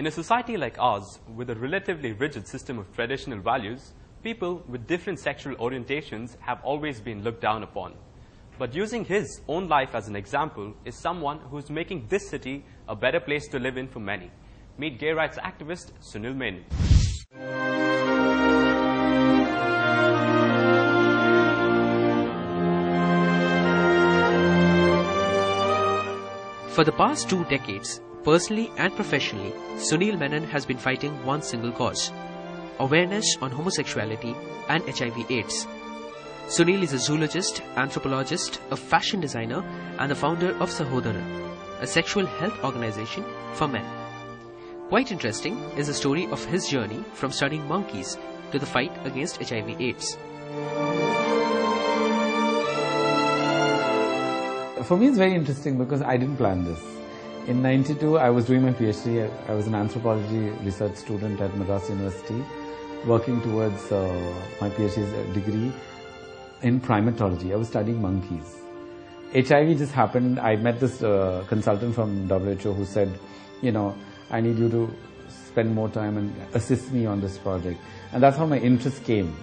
In a society like ours, with a relatively rigid system of traditional values, people with different sexual orientations have always been looked down upon. But using his own life as an example is someone who's making this city a better place to live in for many. Meet gay rights activist Sunil Menon. For the past 2 decades, personally and professionally, Sunil Menon has been fighting one single cause: awareness on homosexuality and HIV/AIDS. Sunil is a zoologist, anthropologist, a fashion designer, and the founder of Sahodharan, a sexual health organization for men. Quite interesting is the story of his journey from studying monkeys to the fight against HIV/AIDS. For me, it's very interesting because I didn't plan this. In '92, I was doing my PhD. I was an anthropology research student at Madras University, working towards my PhD degree in primatology. I was studying monkeys. HIV just happened. I met this consultant from WHO who said, I need you to spend more time and assist me on this project. And that's how my interest came.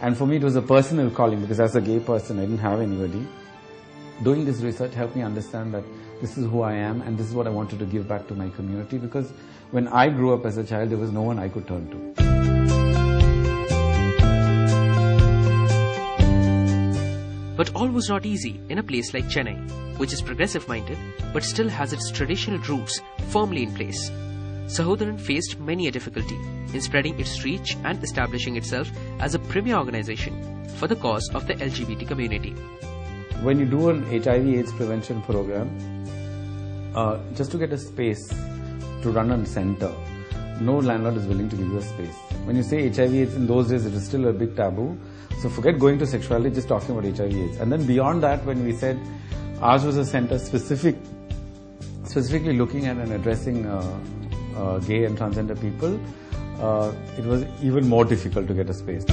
And for me, it was a personal calling because as a gay person, I didn't have anybody. Doing this research helped me understand that this is who I am and this is what I wanted to give back to my community, because when I grew up as a child, there was no one I could turn to. But all was not easy in a place like Chennai, which is progressive-minded but still has its traditional roots firmly in place. Sahodharan faced many a difficulty in spreading its reach and establishing itself as a premier organization for the cause of the LGBT community. When you do an HIV/AIDS prevention program, just to get a space to run a center, no landlord is willing to give you a space. When you say HIV/AIDS, in those days it was still a big taboo. So forget going to sexuality, just talking about HIV/AIDS. And then beyond that, when we said ours was a center specifically looking at and addressing gay and transgender people, it was even more difficult to get a space.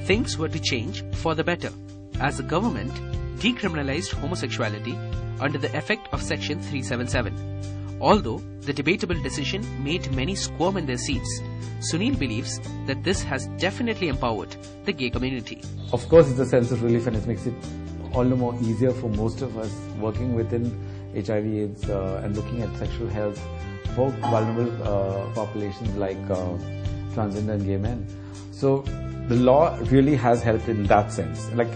Things were to change for the better, as the government decriminalized homosexuality under the effect of Section 377. Although the debatable decision made many squirm in their seats, Sunil believes that this has definitely empowered the gay community. Of course, it's a sense of relief and it makes it all the more easier for most of us working within HIV/AIDS and looking at sexual health for vulnerable populations like transgender and gay men. So the law really has helped in that sense. Like,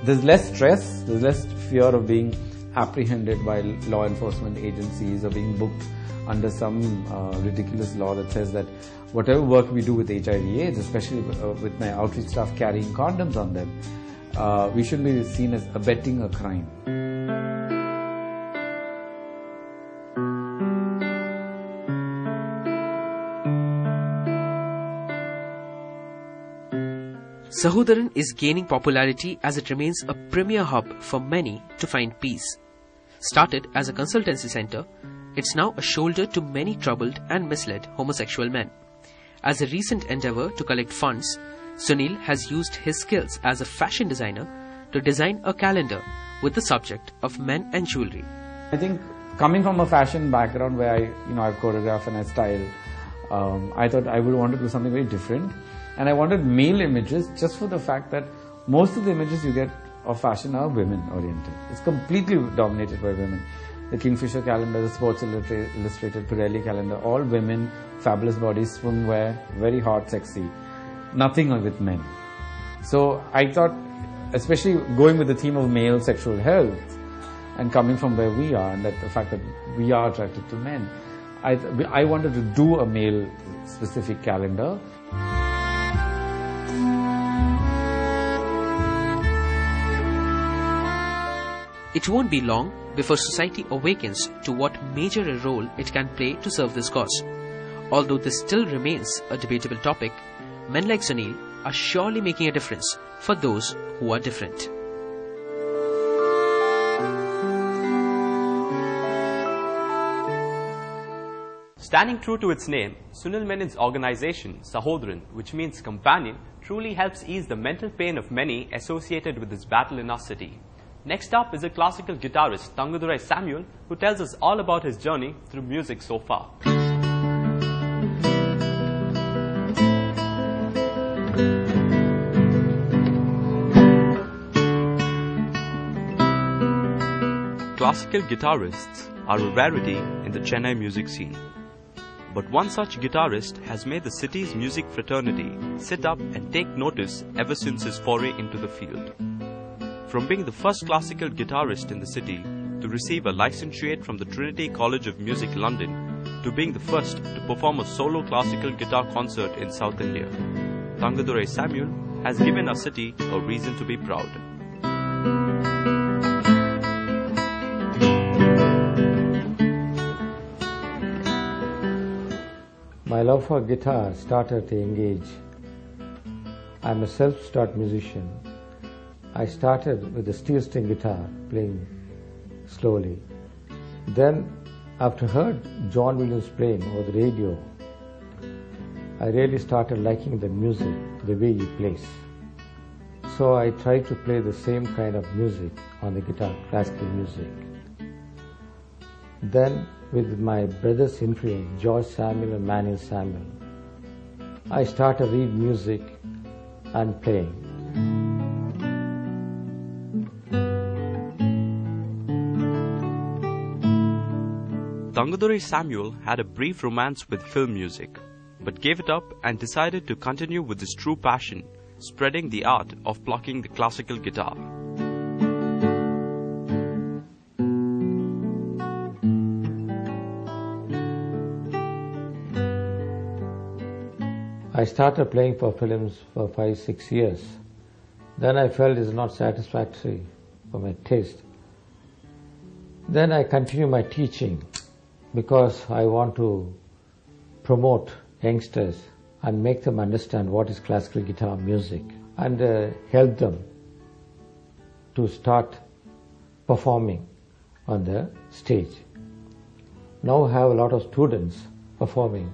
there's less stress, there's less fear of being apprehended by law enforcement agencies or being booked under some ridiculous law that says that whatever work we do with HIV/AIDS, especially with my outreach staff carrying condoms on them, we shouldn't be seen as abetting a crime. Sahodharan is gaining popularity as it remains a premier hub for many to find peace. Started as a consultancy center, it's now a shoulder to many troubled and misled homosexual men. As a recent endeavor to collect funds, Sunil has used his skills as a fashion designer to design a calendar with the subject of men and jewelry. I think coming from a fashion background where I've choreographed and I style, I thought I would want to do something very different. And I wanted male images just for the fact that most of the images you get of fashion are women oriented. It's completely dominated by women. The Kingfisher calendar, the Sports Illustrated, Pirelli calendar, all women, fabulous bodies, swimwear, very hot, sexy. Nothing with men. So I thought, especially going with the theme of male sexual health and coming from where we are, and that the fact that we are attracted to men, I wanted to do a male specific calendar. It won't be long before society awakens to what major a role it can play to serve this cause. Although this still remains a debatable topic, men like Sunil are surely making a difference for those who are different. Standing true to its name, Sunil Menon's organization, Sahodharan, which means companion, truly helps ease the mental pain of many associated with this battle in our city. Next up is a classical guitarist, Thangadurai Samuel, who tells us all about his journey through music so far. Classical guitarists are a rarity in the Chennai music scene. But one such guitarist has made the city's music fraternity sit up and take notice ever since his foray into the field. From being the first classical guitarist in the city to receive a licentiate from the Trinity College of Music, London, to being the first to perform a solo classical guitar concert in South India, Thangadurai Samuel has given our city a reason to be proud. My love for guitar started at a young age. I'm a self-taught musician. I started with a steel string guitar, playing slowly. Then, after I heard John Williams playing over the radio, I really started liking the music, the way he plays. So I tried to play the same kind of music on the guitar, classical music. Then, with my brother's influence, George Samuel and Manuel Samuel, I started reading music and playing. Thangadurai Samuel had a brief romance with film music, but gave it up and decided to continue with his true passion, spreading the art of plucking the classical guitar. I started playing for films for 5-6 years. Then I felt it's not satisfactory for my taste. Then I continued my teaching because I want to promote youngsters and make them understand what is classical guitar music and help them to start performing on the stage. Now I have a lot of students performing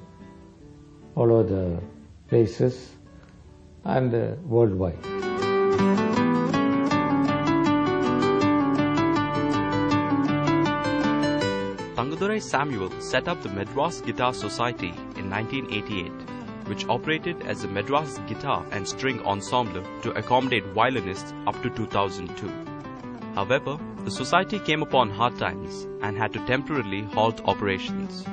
all over the places and worldwide. Thangadurai Samuel set up the Madras Guitar Society in 1988, which operated as the Madras Guitar and String Ensemble to accommodate violinists up to 2002. However, the society came upon hard times and had to temporarily halt operations.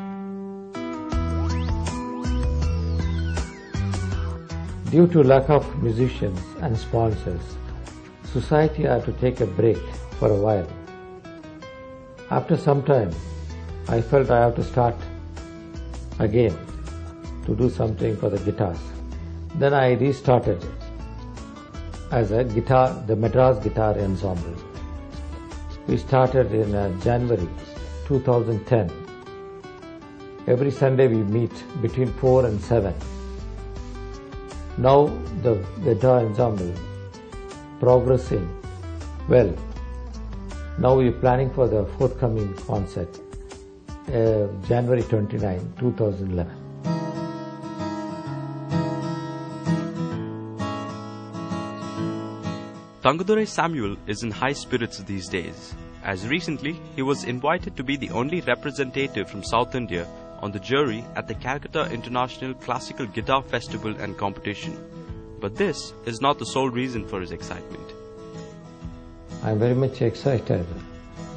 Due to lack of musicians and sponsors, society had to take a break for a while. After some time, I felt I have to start again to do something for the guitars. Then I restarted as a guitar, the Madras Guitar Ensemble. We started in January 2010. Every Sunday we meet between 4 and 7. Now the guitar ensemble progressing well. Now we are planning for the forthcoming concert, January 29, 2011. Thangadurai Samuel is in high spirits these days, as recently he was invited to be the only representative from South India on the jury at the Calcutta International Classical Guitar Festival and Competition. But this is not the sole reason for his excitement. I am very much excited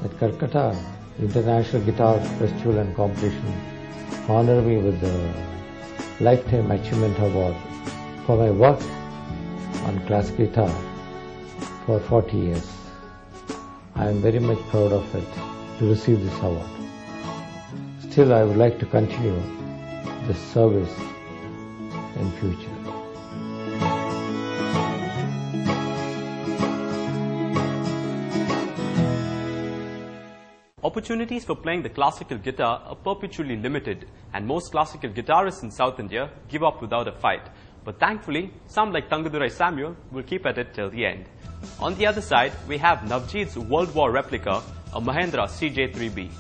that Calcutta International Guitar Festival and Competition honored me with the Lifetime Achievement Award for my work on classical guitar for 40 years. I am very much proud of it to receive this award. Still, I would like to continue this service in future. Opportunities for playing the classical guitar are perpetually limited, and most classical guitarists in South India give up without a fight. But thankfully, some like Thangadurai Samuel will keep at it till the end. On the other side, we have Navjeet's World War replica, a Mahindra CJ3B.